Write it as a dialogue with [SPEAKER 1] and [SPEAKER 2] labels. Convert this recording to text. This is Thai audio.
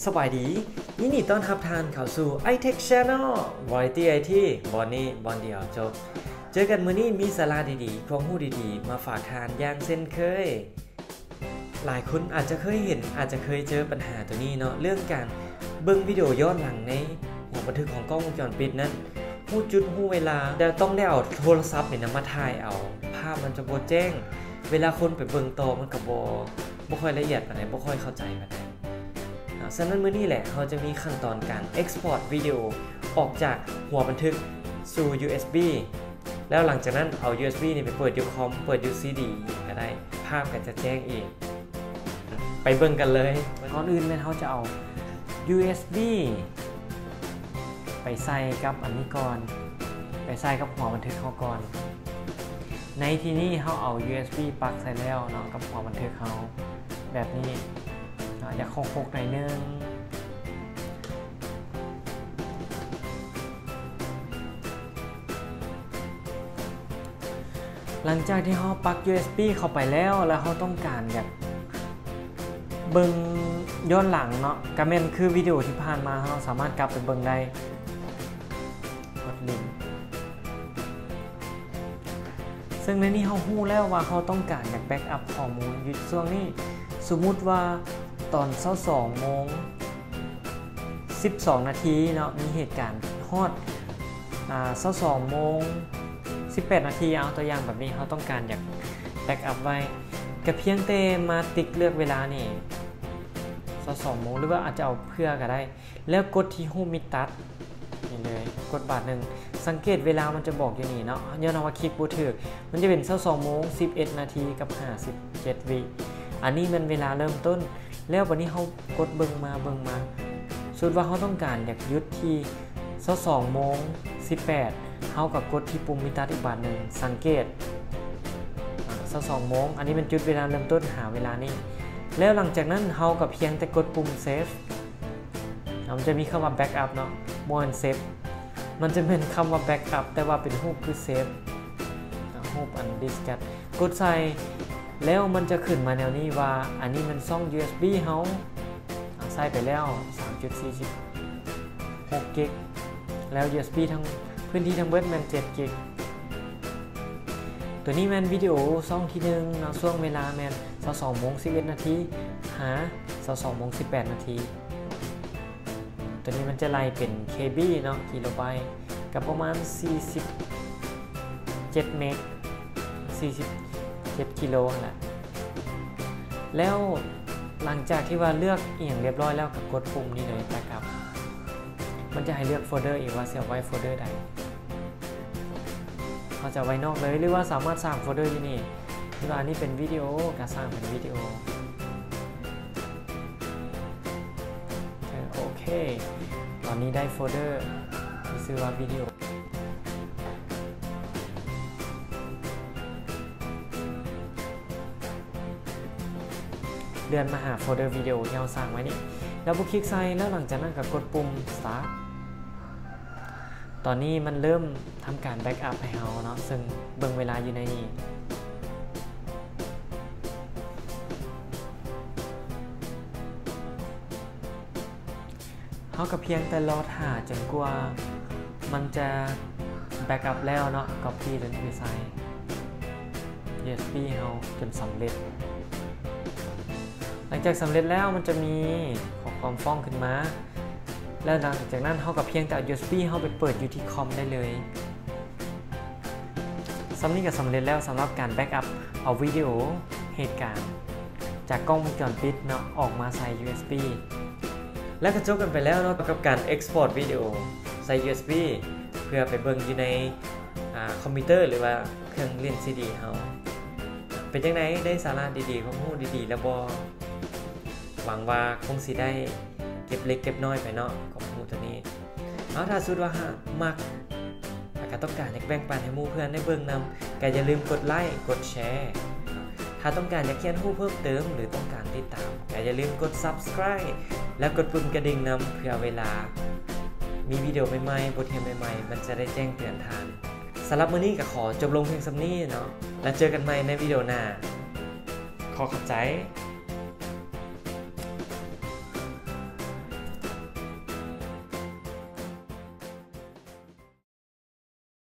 [SPEAKER 1] สบายดียินดีต้อนรับทานเข้าสู่ iTech Channel Variety IT บอนนี้บอนเดียวจบเจอกันมื้อนี้มีสาระดีๆความรู้ดีๆมาฝากทานอย่างเช่นเคยหลายคนอาจจะเคยเห็นอาจจะเคยเจอปัญหาตัวนี้เนาะเรื่องการเบิ่งวิดีโอย้อนหลังในหัวบันทึกของกล้องวงจรปิดนั้นฮู้จุดฮู้เวลาแต่ต้องได้เอาโทรศัพท์นี่นะมาถ่ายเอาภาพมันจะบ่แจ้งเวลาคนไปเบิ่งต่อมันก็บ่ค่อยละเอียดปานใดบ่ค่อยเข้าใจปานใดฉะนั้นมื้อนี้แหละเราจะมีขั้นตอนการ Export วิดีโอออกจากหัวบันทึกสู่ USB แล้วหลังจากนั้นเอา USB นี่ไปเปิดอยู่คอมเปิดอยู่ CD ก็ได้ภาพก็จะแจ้งเองไปเบิ่งกันเลยก่อนอื่นเราจะเอา USB ไปใส่กับอันนี้ก่อนไปใส่กับหัวบันทึกเขาก่อนในที่นี้เราเอา USB ปลั๊กใส่แล้วเนาะกับหัวบันทึกเขาแบบนี้อยากโคกๆหน่อยนึงหลังจากที่เราปลั๊ก USB เข้าไปแล้วเราต้องการอยากเบิ่งย้อนหลังเนาะก็แม่นคือวิดีโอที่ผ่านมาเราสามารถกลับไปเบิ่งได้กดลิงก์ซึ่งในนี้เราฮู้แล้วว่าเราต้องการอยากแบ็กอัพข้อมูลอยู่ช่วงนี้สมมุติว่าตอน22 โมง 12 นาทีเนาะมีเหตุการณ์ฮอด22 โมง 18 นาทีเอาตัวอย่างแบบนี้เขาต้องการอยากแบ็กอัพไว้ก็เพียงแต่มาติ๊กเลือกเวลานี่22 โมงหรือว่าอาจจะเอาเพื่อก็ได้แล้วกดที่โฮมมิตัสนี่เลยกดบาทหนึ่งสังเกตเวลามันจะบอกอยู่นี่เนาะย้อนว่าคลิกบ่ถูกมันจะเป็น22 โมง 11 นาทีกับ57 วิอันนี้มันเวลาเริ่มต้นแล้ววันนี้เขากดเบิ่งมาสุดว่าเขาต้องการอยากยุดที่22 โมง 18เขากับกดที่ปุ่มมิตัสอีกบาทหนึ่งสังเกต22 โมงอันนี้เป็นจุดเวลาเริ่มต้นหาเวลานี้แล้วหลังจากนั้นเขากับเพียงแต่กดปุ่มเซฟมันจะมีคำว่าแบ็กอัพเนาะมอนเซฟมันจะเป็นคำว่าแบ็กอัพแต่ว่าเป็นรูปคือเซฟรูปอันดิสแกตกดใส่แล้วมันจะขึ้นมาแนวนี้ว่าอันนี้มันซ่อง USB เขาใส่ไปแล้ว 3.46 กิกแล้ว USB ทั้งพื้นที่ทั้งเบิดแมน7 กิกตัวนี้แมนวิดีโอซ่องที่1เนาะช่วงเวลาแมน22 โมง 11 นาทีหา22 โมง 18 นาทีตัวนี้มันจะไล่เป็น KB เนาะกิโลไบต์กับประมาณ47 เมก47 กิโลแหละแล้วหลังจากที่ว่าเลือกเอียงเรียบร้อยแล้วก็กดปุ่มนี้เลยนะครับมันจะให้เลือกโฟลเดอร์อีกว่าจะไว้โฟลเดอร์ใดเขาจะไว้นอกเลยหรือว่าสามารถสร้างโฟลเดอร์ที่นี่ที่ว่าอันนี้เป็นวิดีโอก็สร้างเป็นวิดีโอโอเคตอนนี้ได้โฟลเดอร์ที่ชื่อว่าวิดีโอเลื่อนมาหาโฟลเดอร์วิดีโอที่เราสร้างไว้นี่แล้วคลิกใส่แล้วหลังจากนั้นก็กดปุ่ม start ตอนนี้มันเริ่มทำการแบ็กอัพให้เราเนาะซึ่งเบิ่งเวลาอยู่ในนี้เขาก็เพียงแต่รอถ่าจนกว่ามันจะแบ็กอัพแล้วเนาะ copy จนไปใส่ USB เราจนสำเร็จหลังจากสำเร็จแล้วมันจะมีข้อความฟ้องขึ้นมาแล้วหลังจากนั้นเขากับเพียงแต่ USB เขาไปเปิดอยู่ที่คอมได้เลยสำนี้ก็สำเร็จแล้วสำหรับการแบ็กอัพเอาวิดีโอเหตุการณ์จากกล้องวงจรปิดเนาะออกมาใส่ USB แล้วก็จบกันไปแล้วเนาะกับการ Export วิดีโอใส่ USB เพื่อไปเบิ่งอยู่ในคอมพิวเตอร์หรือว่าเครื่องเล่น CD เขาเป็นยังไงได้สาระดีๆข้อมูลดีๆแล้วบ่หวังว่าคงสิได้เก็บเล็กเก็บน้อยไปเนาะของหมู่ตัวนี้เอาถ้าสุดว่ามักก็ต้องการอยากแบ่งปันให้หมู่เพื่อนได้เบิ่งนำก็อย่าลืมกดไลค์กดแชร์ถ้าต้องการอยากเขียนรู้เพิ่มเติมหรือต้องการติดตามก็อย่าลืมกด Subscribe แล้วกดปุ่มกระดิ่งนำเพื่อเวลามีวิดีโอใหม่ๆบทเรียนใหม่ๆมันจะได้แจ้งเตือนทันสำหรับมื้อนี้ก็ขอจบลงเพียงส่ำนี้เนาะแล้วเจอกันใหม่ในวิดีโอหน้าขอขอบใจ